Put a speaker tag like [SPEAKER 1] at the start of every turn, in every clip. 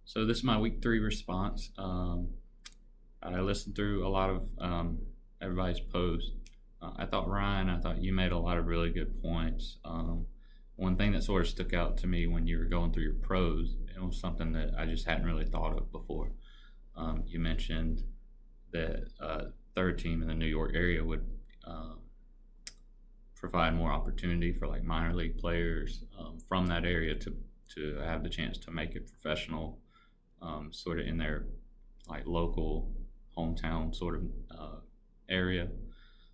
[SPEAKER 1] So this is my week 3 response. I listened through a lot of everybody's posts. I thought you made a lot of really good points. One thing that sort of stuck out to me when you were going through your pros, it was something that I just hadn't really thought of before. You mentioned that third team in the New York area would provide more opportunity for like minor league players from that area to have the chance to make it professional, sort of in their like local hometown sort of area.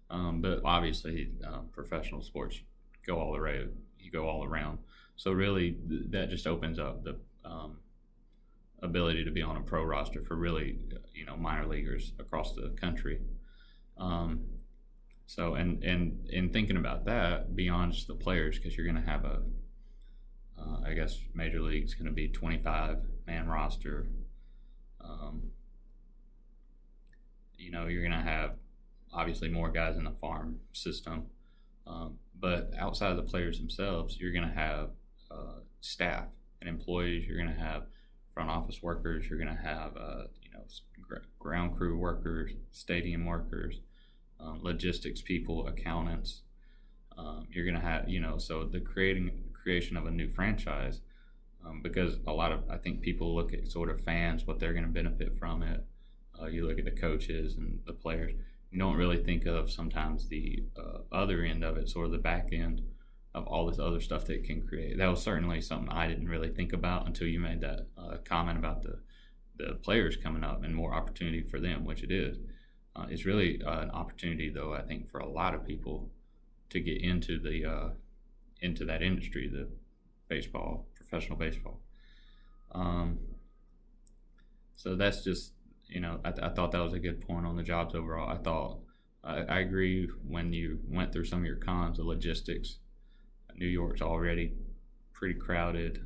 [SPEAKER 1] But obviously, professional sports go all around. You go all around. So really, that just opens up the ability to be on a pro roster for really, minor leaguers across the country. And in thinking about that, beyond just the players, because you're going to have I guess Major League's going to be 25-man roster. You're going to have obviously more guys in the farm system, but outside of the players themselves, you're going to have staff and employees. You're going to have front office workers. You're going to have ground crew workers, stadium workers, logistics people, accountants. You're going to have so the creation of a new franchise, because I think people look at sort of fans, what they're going to benefit from it. You look at the coaches and the players. You don't really think of sometimes the other end of it, sort of the back end of all this other stuff that it can create. That was certainly something I didn't really think about until you made that comment about the players coming up and more opportunity for them, which it is. It's really an opportunity, though, I think, for a lot of people to get into that industry, the baseball, professional baseball. So that's just, I thought that was a good point on the jobs overall. I agree when you went through some of your cons, the logistics. New York's already pretty crowded.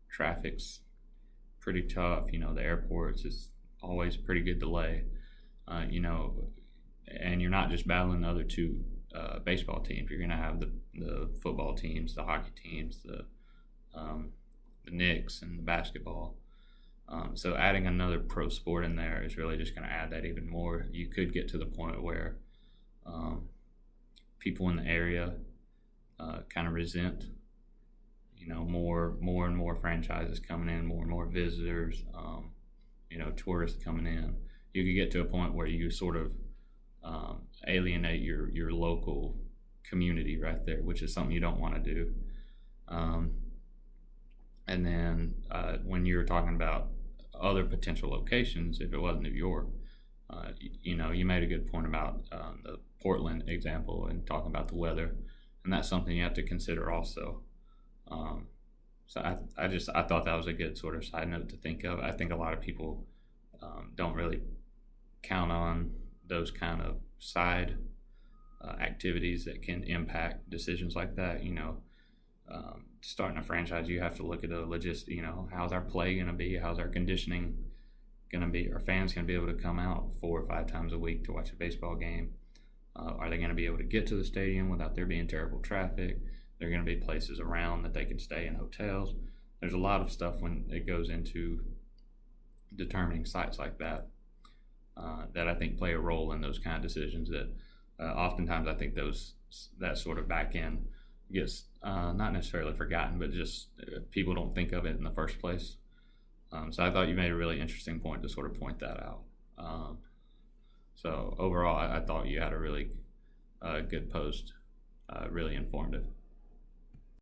[SPEAKER 1] Traffic's pretty tough. The airports is always a pretty good delay. And you're not just battling the other two baseball teams. You're going to have the football teams, the hockey teams, the Knicks, and the basketball. So adding another pro sport in there is really just going to add that even more. You could get to the point where people in the area kind of resent, more and more franchises coming in, more and more visitors, tourists coming in. You could get to a point where you sort of alienate your local community right there, which is something you don't want to do. And then when you were talking about other potential locations, if it wasn't New York, you made a good point about the Portland example and talking about the weather, and that's something you have to consider also. So I thought that was a good sort of side note to think of. I think a lot of people don't really count on those kind of side activities that can impact decisions like that. Starting a franchise, you have to look at the logistics. How's our play going to be? How's our conditioning going to be? Are fans going to be able to come out 4 or 5 times a week to watch a baseball game? Are they going to be able to get to the stadium without there being terrible traffic? There are going to be places around that they can stay in hotels. There's a lot of stuff when it goes into determining sites like that that I think play a role in those kind of decisions. That oftentimes I think that sort of back end gets not necessarily forgotten, but just people don't think of it in the first place. So I thought you made a really interesting point to sort of point that out. So overall, I thought you had a really good post, really informative.